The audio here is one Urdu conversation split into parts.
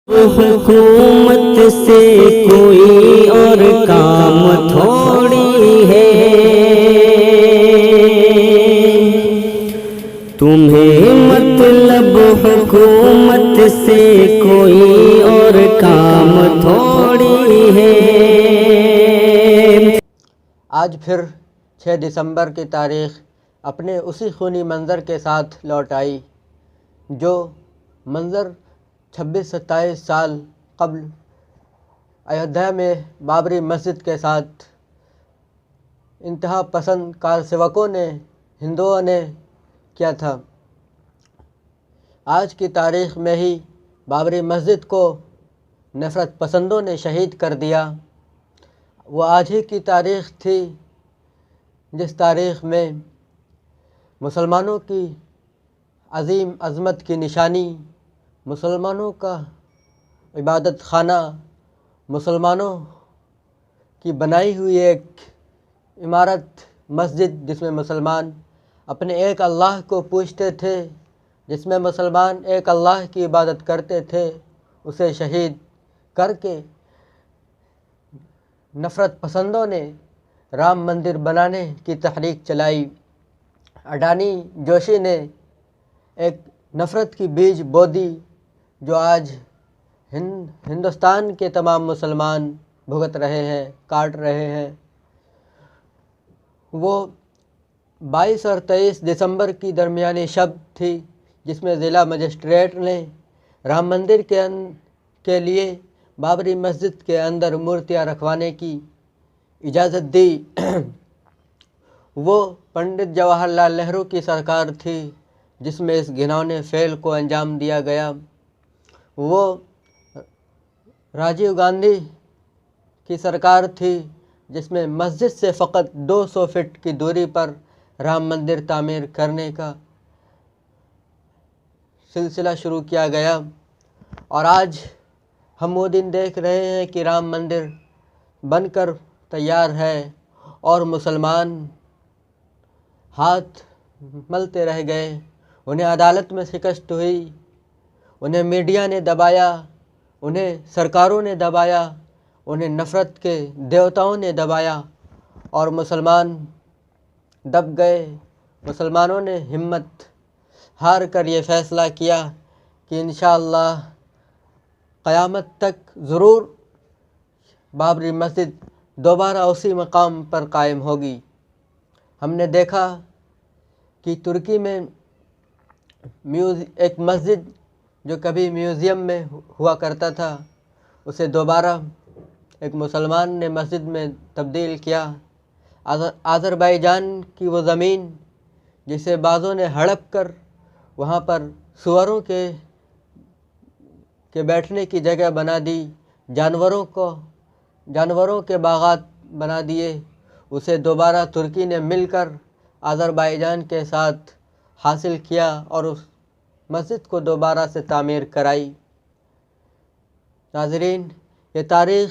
حکومت سے کوئی اور کام تھوڑی ہے، تمہیں مطلب حکومت سے کوئی اور کام تھوڑی ہے۔ آج پھر 6 دسمبر کی تاریخ اپنے اسی خونی منظر کے ساتھ لوٹ آئی، جو منظر 26-27 سال قبل ایودھیا میں بابری مسجد کے ساتھ انتہا پسند کارسیوکوں نے، ہندوؤں نے کیا تھا۔ آج کی تاریخ میں ہی بابری مسجد کو نفرت پسندوں نے شہید کر دیا۔ وہ آج ہی کی تاریخ تھی جس تاریخ میں مسلمانوں کی عظیم عظمت کی نشانی، مسلمانوں کا عبادت خانہ، مسلمانوں کی بنائی ہوئی ایک عمارت مسجد، جس میں مسلمان اپنے ایک اللہ کو پوجتے تھے، جس میں مسلمان ایک اللہ کی عبادت کرتے تھے، اسے شہید کر کے نفرت پسندوں نے رام مندر بنانے کی تحریک چلائی۔ اڈانی جوشی نے ایک نفرت کی بیج بو دی، جو آج ہندوستان کے تمام مسلمان بھگت رہے ہیں، کاٹ رہے ہیں۔ وہ 22 اور 23 دسمبر کی درمیانی شب تھی، جس میں ضلع مجسٹریٹ نے رام مندر کے لیے بابری مسجد کے اندر مورتیاں رکھوانے کی اجازت دی۔ وہ پنڈت جواہر لال نہرو کی سرکار تھی جس میں اس گھناؤنے فعل کو انجام دیا گیا۔ وہ راجیو گاندھی کی سرکار تھی جس میں مسجد سے فقط 200 فٹ کی دوری پر رام مندر تعمیر کرنے کا سلسلہ شروع کیا گیا، اور آج ہم وہ دن دیکھ رہے ہیں کہ رام مندر بن کر تیار ہے، اور مسلمان ہاتھ ملتے رہ گئے۔ انہیں عدالت میں شکست ہوئی، انہیں میڈیا نے دبایا، انہیں سرکاروں نے دبایا، انہیں نفرت کے دیوتاؤں نے دبایا، اور مسلمان دب گئے۔ مسلمانوں نے ہمت ہار کر یہ فیصلہ کیا کہ انشاءاللہ قیامت تک ضرور بابری مسجد دوبارہ اسی مقام پر قائم ہوگی۔ ہم نے دیکھا کہ ترکی میں ایک مسجد جو کبھی میوزیم میں ہوا کرتا تھا، اسے دوبارہ ایک مسلمان نے مسجد میں تبدیل کیا۔ آذربائیجان کی وہ زمین جسے بعضوں نے ہڑپ کر وہاں پر سوروں کے بیٹھنے کی جگہ بنا دی، جانوروں کے باغات بنا دیے، اسے دوبارہ ترکی نے مل کر آذربائیجان کے ساتھ حاصل کیا اور اس مسجد کو دوبارہ سے تعمیر کرائی۔ ناظرین، یہ تاریخ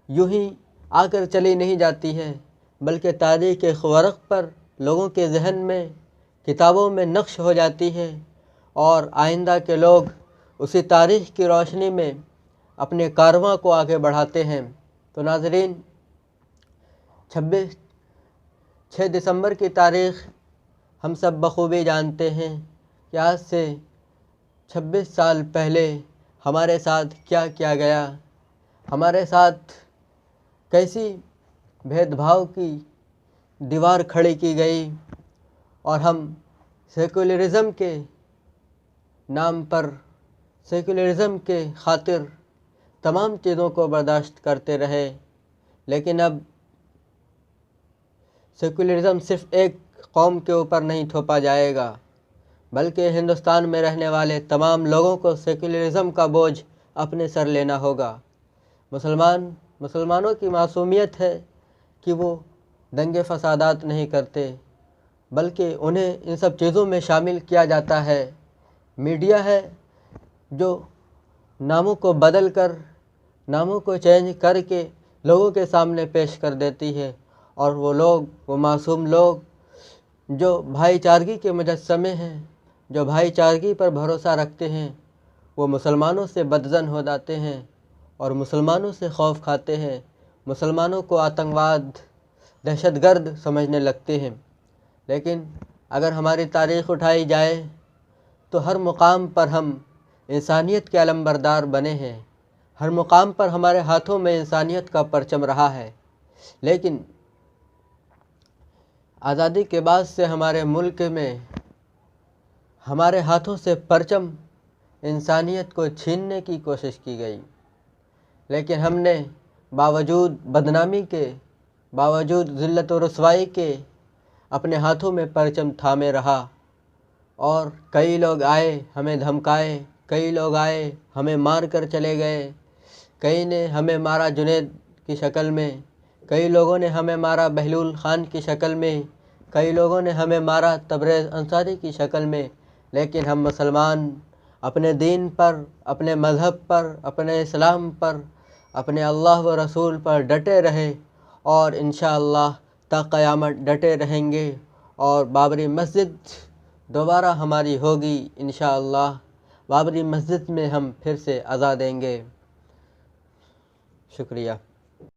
یوں ہی آ کر چلی نہیں جاتی ہے، بلکہ تاریخ ایک ورق پر لوگوں کے ذہن میں، کتابوں میں نقش ہو جاتی ہے، اور آئندہ کے لوگ اسی تاریخ کی روشنی میں اپنے کارواں کو آگے بڑھاتے ہیں۔ تو ناظرین، 6 دسمبر کی تاریخ ہم سب بخوبی جانتے ہیں کہ آج سے 26 سال پہلے ہمارے ساتھ کیا کیا گیا، ہمارے ساتھ کیسی بھید بھاؤ کی دیوار کھڑی کی گئی، اور ہم سیکولرزم کے نام پر، سیکولرزم کے خاطر تمام چیزوں کو برداشت کرتے رہے۔ لیکن اب سیکولرزم صرف ایک قوم کے اوپر نہیں تھوپا جائے گا، بلکہ ہندوستان میں رہنے والے تمام لوگوں کو سیکولرزم کا بوجھ اپنے سر لینا ہوگا۔ مسلمانوں کی معصومیت ہے کہ وہ دنگے فسادات نہیں کرتے، بلکہ انہیں ان سب چیزوں میں شامل کیا جاتا ہے۔ میڈیا ہے جو ناموں کو بدل کر، ناموں کو چینج کر کے لوگوں کے سامنے پیش کر دیتی ہے، اور وہ معصوم لوگ جو بھائی چارگی کے مجسمے ہیں، جو بھائی چارگی پر بھروسہ رکھتے ہیں، وہ مسلمانوں سے بدظن ہو جاتے ہیں اور مسلمانوں سے خوف کھاتے ہیں، مسلمانوں کو آتنکواد، دہشت گرد سمجھنے لگتے ہیں۔ لیکن اگر ہماری تاریخ اٹھائی جائے تو ہر مقام پر ہم انسانیت کے علمبردار بنے ہیں، ہر مقام پر ہمارے ہاتھوں میں انسانیت کا پرچم رہا ہے۔ لیکن آزادی کے بعد سے ہمارے ملک میں ہمارے ہاتھوں سے پرچم انسانیت کو چھیننے کی کوشش کی گئی، لیکن ہم نے باوجود بدنامی کے، باوجود ذلت و رسوائی کے اپنے ہاتھوں میں پرچم تھامے رہا، اور کئی لوگ آئے ہمیں دھمکائے، کئی لوگ آئے ہمیں مار کر چلے گئے، کئی نے ہمیں مارا جنید کی شکل میں، کئی لوگوں نے ہمیں مارا بہلول خان کی شکل میں، کئی لوگوں نے ہمیں مارا تبریز انصاری کی شکل میں، لیکن ہم مسلمان اپنے دین پر، اپنے مذہب پر، اپنے اسلام پر، اپنے اللہ و رسول پر ڈٹے رہے، اور انشاءاللہ تا قیامت ڈٹے رہیں گے، اور بابری مسجد دوبارہ ہماری ہوگی انشاءاللہ۔ بابری مسجد میں ہم پھر سے اذان دیں گے۔ شکریہ۔